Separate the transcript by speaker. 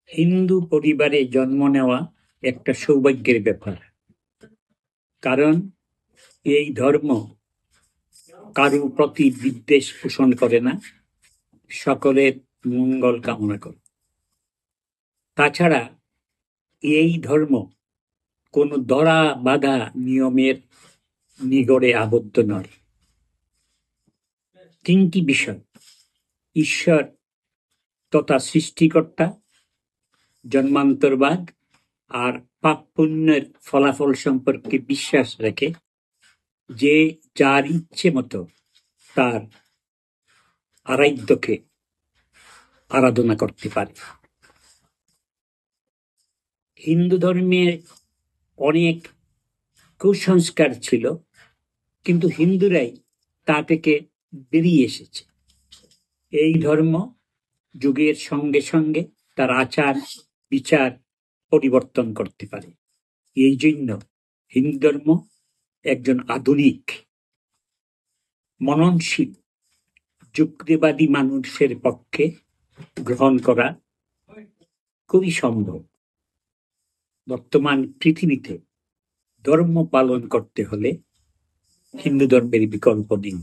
Speaker 1: হিন্দু পরিবারে জন্ম নেওয়া একটা সৌভাগ্যের ব্যাপার। কারণ এই ধর্ম কারো প্রতি বিদ্বেষ পোষণ করে না, সকলের মঙ্গল কামনা করে। তাছাড়া এই ধর্ম কোনো ধরা বাঁধা নিয়মের নিগড়ে আবদ্ধ নয়। তিনটি বিষয়: ঈশ্বর তথা সৃষ্টিকর্তা, জন্মান্তরবাদ আর পাপ পুণ্যের ফলাফল সম্পর্কে বিশ্বাস রেখে যে যার ইচ্ছে মতো তার আরাধ্যকে আরাধনা করতে পারে। হিন্দু ধর্মে অনেক কুসংস্কার ছিল, কিন্তু হিন্দুরাই তা থেকে বেরিয়ে এসেছে। এই ধর্ম যুগের সঙ্গে সঙ্গে তার আচার বিচার পরিবর্তন করতে পারে। এই জন্য হিন্দু ধর্ম একজন আধুনিক, মননশীল, যুক্তিবাদী মানুষের পক্ষে গ্রহণ করা খুবই সম্ভব। বর্তমান পৃথিবীতে ধর্ম পালন করতে হলে হিন্দু ধর্মের বিকল্প নেই।